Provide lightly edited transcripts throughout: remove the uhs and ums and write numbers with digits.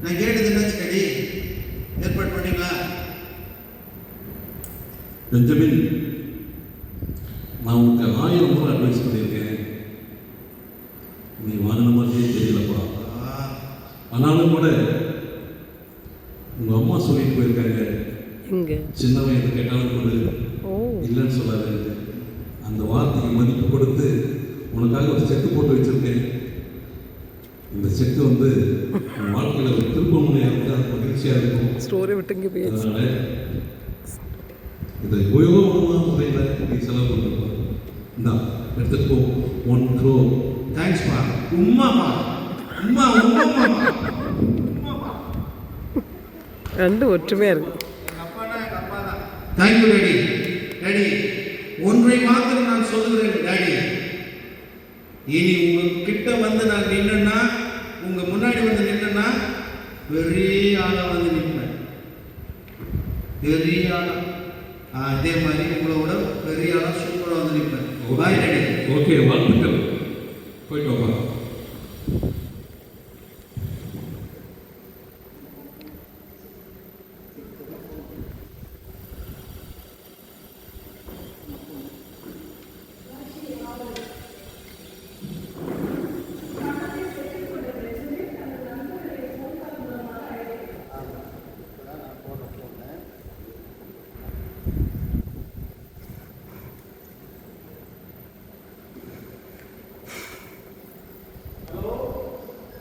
நான் கேட்டது என்னாச்சு கடி ஏற்பாடு பண்ணீங்களா? பெஞ்சமின், நான் உனக்கு 1000 முறை அட்வைஸ் பண்ணியிருக்கேன், நீ வாங்கின மாதிரியே தெரியலப்பா. ஆனாலும் கூட உங்கள் அம்மா சொல்லிட்டு போயிருக்காங்க, சின்னவன் எது கேட்டாலும் கொடு, இல்லைன்னு சொல்லாது. அந்த வார்த்தைக்கு மதிப்பு கொடுத்து உனக்காக ஒரு செக்கு போட்டு வச்சுருக்கேன். இந்த செக்கு வந்து உன் வாழ்க்கையில் ஒரு திருப்ப முனையாக இருக்குது, அது மகிழ்ச்சியாக இருக்கும். அதனால் இதை உபயோகமான முறையில் நீ செலவு பண்ணுறப்பா. இந்தா எடுத்துகிட்டு போ. 1 crore. தேங்க்ஸ்ப்பா. உம்மாப்பா, உம்மா உம்மாப்பா, ரெண்டு ஒற்றுமையாக இருக்கு. எங்கள் அப்பானா எங்கள் அப்பா தான். Thank you daddy. டேடி, ஒன்றை மாத்திரம் நான் சொல்லுகிறேன் டேடி, இனி உங்ககிட்ட வந்து நான் நின்னா, உங்க முன்னாடி வந்து நின்னா பெரிய ஆளா வந்து நிற்பேன். பெரிய ஆளா அதே மாதிரி உங்களோட பெரிய ஆளா சூப்பராக வந்து நிற்பேன். பாய் டேடி. ஓகே, வாழ்த்துக்கள். போயிட்டு வாப்பா.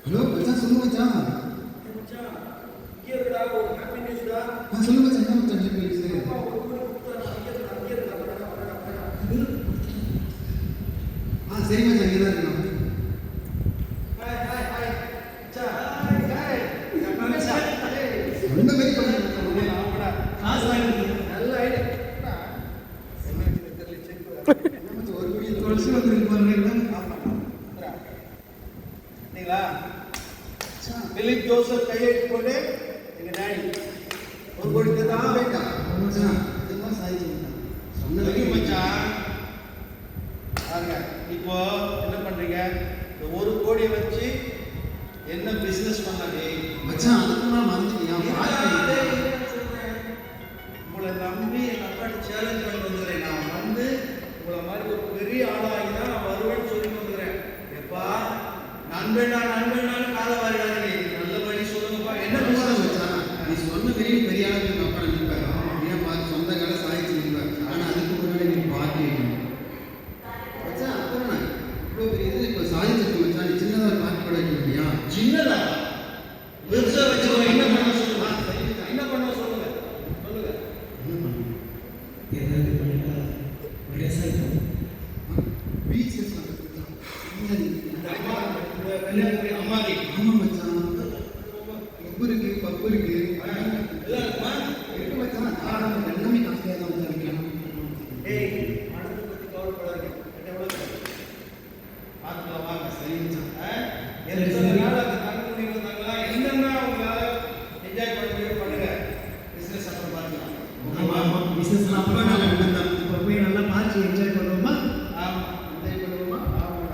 ஹலோ மச்சான், சொல்லு மச்சான். மச்சான் இங்கே இருக்கடா, ஒரு ஹாப்பி நியூஸ்டா. சொல்லு மச்சான், என்ன மச்சான் ஹாப்பி நியூஸ்? சரி மச்சான், இங்கே தான் இருக்கணும். ஹாய் ஹாய் ஹாய் மச்சான். Hi hi. மச்சான் ரொம்ப வெயிட் பண்ணுறேன். காசு வாங்கி நல்ல ஐடியா. என்ன தெரியல, செக் என்ன மச்சான், ஒரு கோடி தொலைச்சு வந்துருக்கு பாருங்களா? சரிங்களா? பிலிப் ஜோசப் கையெழுத்து போட்டு எங்க டாடி 1 கோடி தான் போயிட்டா மச்சான். இதெல்லாம் சாதிச்சு சொன்னது மச்சான். பாருங்க, இப்போ என்ன பண்றீங்க? இந்த 1 கோடியை வச்சு என்ன பிசினஸ் பண்ணாதே மச்சான். அதுக்கு நான் மறந்துட்டேன். உங்களை நம்பி எங்க அப்பாட்ட சேலஞ்ச் பண்ணி வந்துக்கிறேன். நான் வந்து உங்களை மாதிரி ஒரு பெரிய ஆளாகி தான் நான் வருவேன்னு சொல்லி வந்துக்கிறேன். எப்பா நண்பனாலும் காலை வாரிடாதீங்க. நல்லபடி சொல்லுங்கப்பா. என்ன பிசினஸ் மச்சான், நீ சொன்ன பெரிய பெரிய ஆளுக்கு எங்கள் அப்பா நினைப்பார். ஏன் பார்த்து சொந்த கடை சாதிச்சு நிற்பார். ஆனால் அதுக்கு முன்னாடி நீ பார்த்து வைக்கணும் மச்சான். அப்புறம் இவ்வளோ பெரிய இது இப்போ சாதிச்சிருக்கு மச்சான். நீ சின்னதாக ஒரு பார்ட்டி கூட வைக்க முடியா? சின்னதா பெருசா வச்சுக்கோ. என்ன பண்ண சொல்லுங்க, என்ன பண்ண சொல்லுங்க, சொல்லுங்க. என்ன பண்ணணும்? ஏதாவது பண்ணிட்டா ஒரே சாய்க்கும். பீச்சஸ் அம்மாதி ஆமாம் மச்சான். உப்பு இருக்கு, பப்பு இருக்கு, இருக்கு மச்சான். தாராளமாக எல்லாமே காஸ்ட்லியாக தான் மச்சான் வைக்கணும். ஏய், பணத்தை பற்றி கவலைப்படாதீங்க. பார்த்துக்கலாம் வாங்க. சரி மச்சான். எத்தனை நாள் அந்த தங்க வந்தாங்களா, என்னென்ன உங்களால என்ஜாய் பண்ண முடியும் பண்ணுங்க. பிசினஸ் அப்புறம் பார்த்துக்கலாம். ஆமாம் ஆமாம், பிஸ்னஸ்லாம் அப்புறம் நல்லா இப்போ போய் நல்லா பார்த்து என்ஜாய் பண்ணுவோமா? ஆமாம், என்ஜாய் பண்ணுவோமா? ஆமாம்.